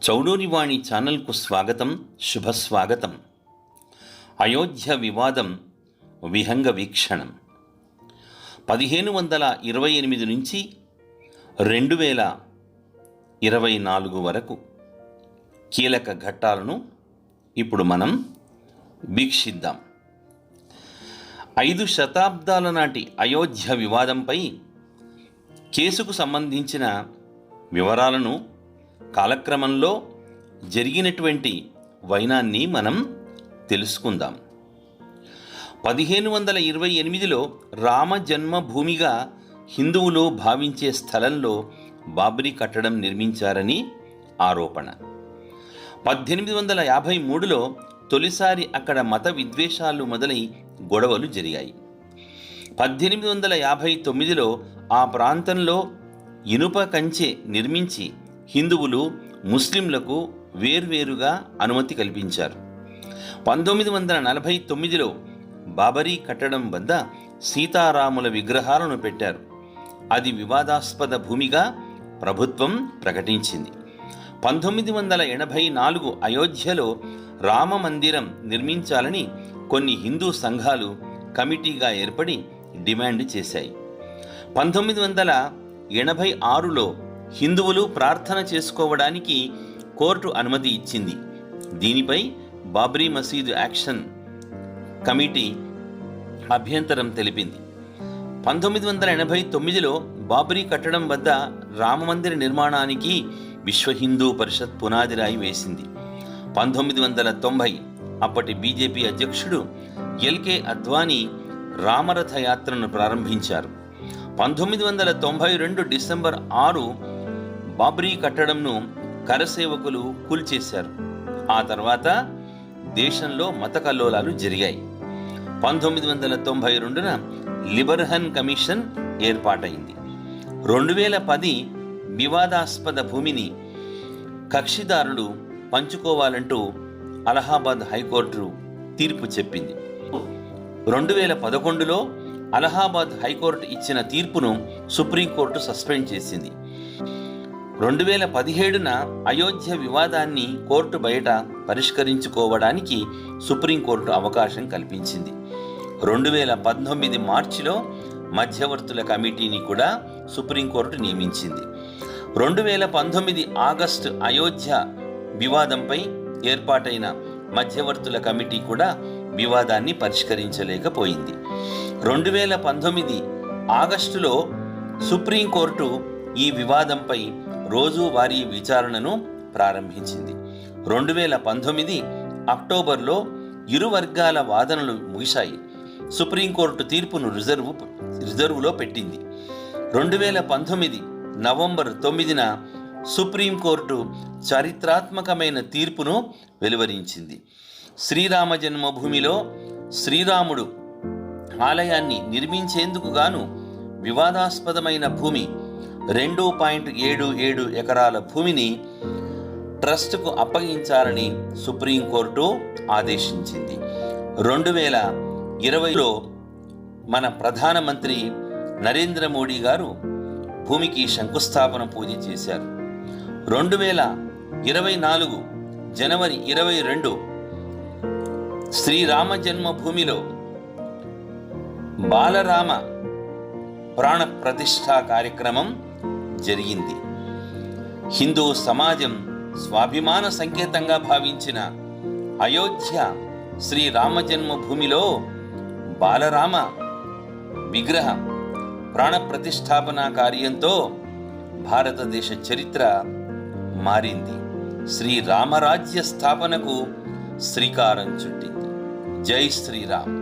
చౌడూరివాణి ఛానల్కు స్వాగతం, శుభస్వాగతం. అయోధ్య వివాదం విహంగ వీక్షణం 1528 నుంచి 2024 వరకు కీలక ఘట్టాలను ఇప్పుడు మనం వీక్షిద్దాం. 5 శతాబ్దాల నాటి అయోధ్య వివాదంపై కేసుకు సంబంధించిన వివరాలను, కాలక్రమంలో జరిగినటువంటి వైనాన్ని మనం తెలుసుకుందాం. 1528లో రామ జన్మభూమిగా హిందువులు భావించే స్థలంలో బాబ్రీ కట్టడం నిర్మించారని ఆరోపణ. 1853లో తొలిసారి అక్కడ మత విద్వేషాలు మొదలై గొడవలు జరిగాయి. 1859లో ఆ ప్రాంతంలో ఇనుప కంచె నిర్మించి హిందువులు, ముస్లింలకు వేర్వేరుగా అనుమతి కల్పించారు. 1949లో బాబరీ కట్టడం వద్ద సీతారాముల విగ్రహాలను పెట్టారు. అది వివాదాస్పద భూమిగా ప్రభుత్వం ప్రకటించింది. 1984 అయోధ్యలో రామ మందిరం నిర్మించాలని కొన్ని హిందూ సంఘాలు కమిటీగా ఏర్పడి డిమాండ్ చేశాయి. 1986లో హిందువులు ప్రార్థన చేసుకోవడానికి కోర్టు అనుమతి ఇచ్చింది. దీనిపై బాబ్రీ మసీదు యాక్షన్ కమిటీ అభ్యంతరం తెలిపింది. 1989లో బాబ్రీ కట్టడం వద్ద రామమందిర నిర్మాణానికి విశ్వ హిందూ పరిషత్ పునాదిరాయి వేసింది. 1990 అప్పటి బీజేపీ అధ్యక్షుడు ఎల్కే అద్వానీ రామరథ యాత్రను ప్రారంభించారు. 1992 డిసెంబర్ 6 బాబ్రీ కట్టడంను కరసేవకులు కూల్చేశారు. ఆ తర్వాత దేశంలో మత కల్లోలాలు జరిగాయి. 1992న లిబర్హన్ కమిషన్ ఏర్పాటైంది. 2010 వివాదాస్పద భూమిని కక్షిదారులు పంచుకోవాలంటూ అలహాబాద్ హైకోర్టు తీర్పు చెప్పింది. 2011లో అలహాబాద్ హైకోర్టు ఇచ్చిన తీర్పును సుప్రీంకోర్టు సస్పెండ్ చేసింది. 2017న అయోధ్య వివాదాన్ని కోర్టు బయట పరిష్కరించుకోవడానికి సుప్రీంకోర్టు అవకాశం కల్పించింది. 2019 మార్చిలో మధ్యవర్తుల కమిటీని కూడా సుప్రీంకోర్టు నియమించింది. 2019 ఆగస్టు అయోధ్య వివాదంపై ఏర్పాటైన మధ్యవర్తుల కమిటీ కూడా వివాదాన్ని పరిష్కరించలేకపోయింది. 2019 ఆగస్టులో సుప్రీంకోర్టు ఈ వివాదంపై రోజువారీ విచారణను ప్రారంభించింది. 2019 అక్టోబర్లో ఇరు వర్గాల వాదనలు ముగిశాయి. సుప్రీంకోర్టు తీర్పును రిజర్వులో పెట్టింది. 2019 నవంబర్ 9న సుప్రీంకోర్టు చారిత్రాత్మకమైన తీర్పును వెలువరించింది. శ్రీరామ జన్మభూమిలో శ్రీరాముడు ఆలయాన్ని నిర్మించేందుకు గాను వివాదాస్పదమైన భూమి 2.77 ఎకరాల భూమిని ట్రస్టుకు అప్పగించాలని సుప్రీంకోర్టు ఆదేశించింది. 2020లో మన ప్రధానమంత్రి నరేంద్ర మోడీ గారు భూమికి శంకుస్థాపన పూజ చేశారు. 2024 జనవరి 22 శ్రీరామ జన్మభూమిలో బాలరామ ప్రాణ ప్రతిష్ఠా కార్యక్రమం జరిగింది. హిందూ సమాజం స్వాభిమాన సంకేతంగా భావించిన అయోధ్య శ్రీరామ జన్మభూమిలో బాలరామ విగ్రహ ప్రాణ ప్రతిష్టాపన కార్యంతో భారతదేశ చరిత్ర మారింది. శ్రీరామరాజ్య స్థాపనకు శ్రీకారం చుట్టింది. జై శ్రీరామ్.